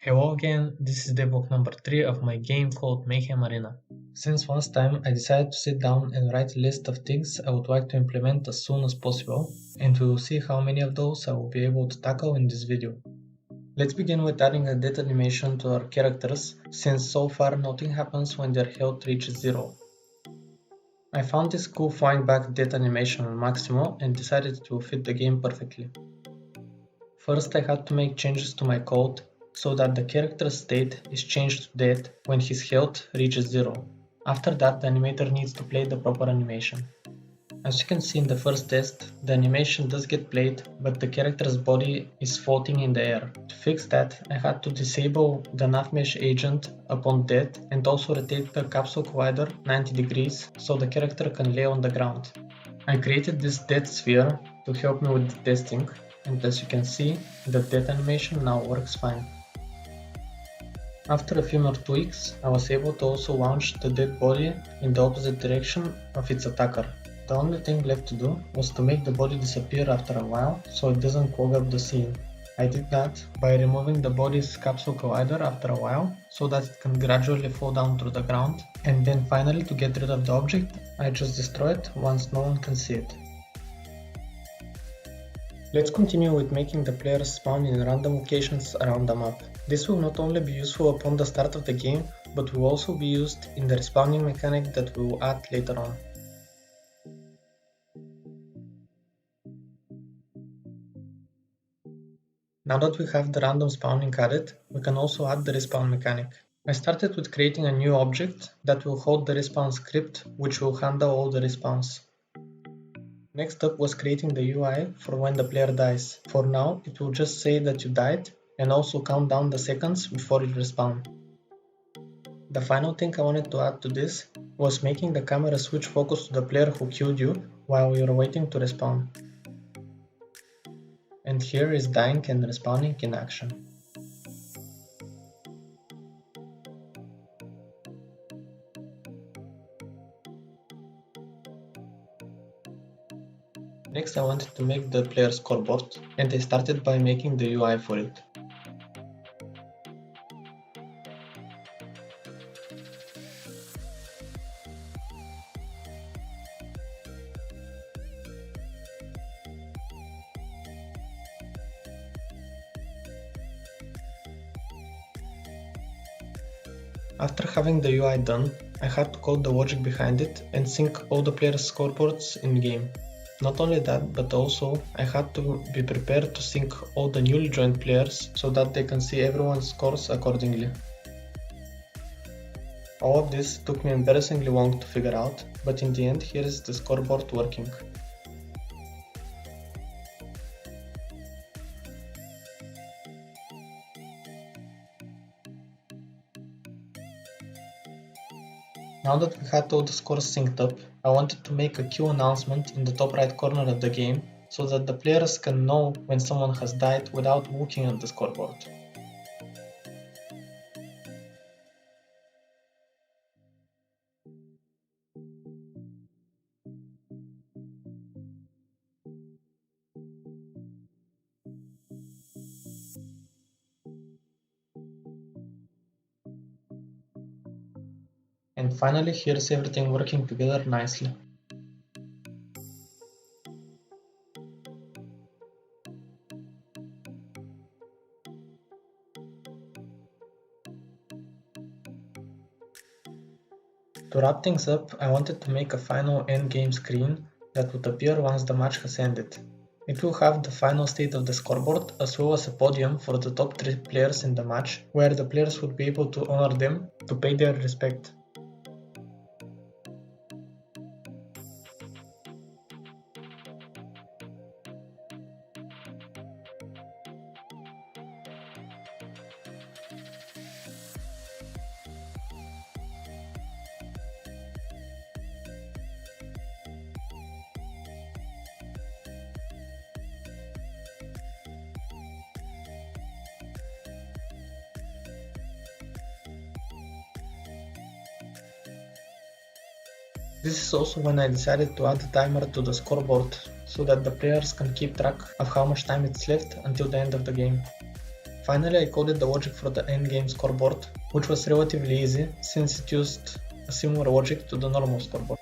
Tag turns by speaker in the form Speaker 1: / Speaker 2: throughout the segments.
Speaker 1: Hello again, this is devlog number 3 of my game called Mayhem Arena. Since last time I decided to sit down and write a list of things I would like to implement as soon as possible, and we will see how many of those I will be able to tackle in this video. Let's begin with adding a death animation to our characters, since so far nothing happens when their health reaches 0. I found this cool flying back death animation on maximum and decided it will fit the game perfectly. First I had to make changes to my code so that the character's state is changed to death when his health reaches 0. After that, the animator needs to play the proper animation. As you can see in the first test, the animation does get played, but the character's body is floating in the air. To fix that, I had to disable the nav-mesh agent upon death and also rotate the capsule collider 90 degrees so the character can lay on the ground. I created this death sphere to help me with the testing, and as you can see, the death animation now works fine. After a few more tweaks, I was able to also launch the dead body in the opposite direction of its attacker. The only thing left to do was to make the body disappear after a while so it doesn't clog up the scene. I did that by removing the body's capsule collider after a while so that it can gradually fall down through the ground, and then finally to get rid of the object, I just destroy it once no one can see it. Let's continue with making the players spawn in random locations around the map. This will not only be useful upon the start of the game, but will also be used in the respawning mechanic that we will add later on. Now that we have the random spawning added, we can also add the respawn mechanic. I started with creating a new object that will hold the respawn script, which will handle all the respawns. Next up was creating the UI for when the player dies. For now, it will just say that you died and also count down the seconds before you respawn. The final thing I wanted to add to this was making the camera switch focus to the player who killed you while you're waiting to respawn. And here is dying and respawning in action. Next I wanted to make the player scoreboard, and I started by making the UI for it. After having the UI done, I had to code the logic behind it and sync all the players' scoreboards in-game. Not only that, but also I had to be prepared to sync all the newly joined players so that they can see everyone's scores accordingly. All of this took me embarrassingly long to figure out, but in the end here is the scoreboard working. Now that we had all the scores synced up, I wanted to make a queue announcement in the top right corner of the game so that the players can know when someone has died without looking at the scoreboard. And finally, here's everything working together nicely. To wrap things up, I wanted to make a final endgame screen that would appear once the match has ended. It will have the final state of the scoreboard as well as a podium for the top 3 players in the match, where the players would be able to honor them to pay their respect. This is also when I decided to add a timer to the scoreboard so that the players can keep track of how much time it's left until the end of the game. Finally, I coded the logic for the endgame scoreboard, which was relatively easy since it used a similar logic to the normal scoreboard.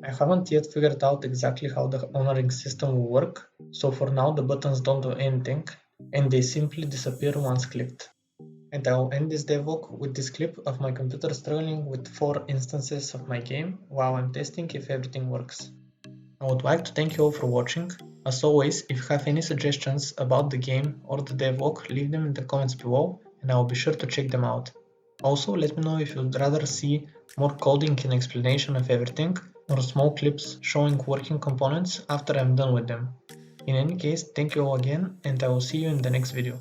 Speaker 1: I haven't yet figured out exactly how the honoring system will work, so for now the buttons don't do anything, and they simply disappear once clicked. And I will end this devlog with this clip of my computer struggling with 4 instances of my game while I'm testing if everything works. I would like to thank you all for watching. As always, if you have any suggestions about the game or the devlog, leave them in the comments below and I will be sure to check them out. Also, let me know if you'd rather see more coding and explanation of everything, or small clips showing working components after I'm done with them. In any case, thank you all again and I will see you in the next video.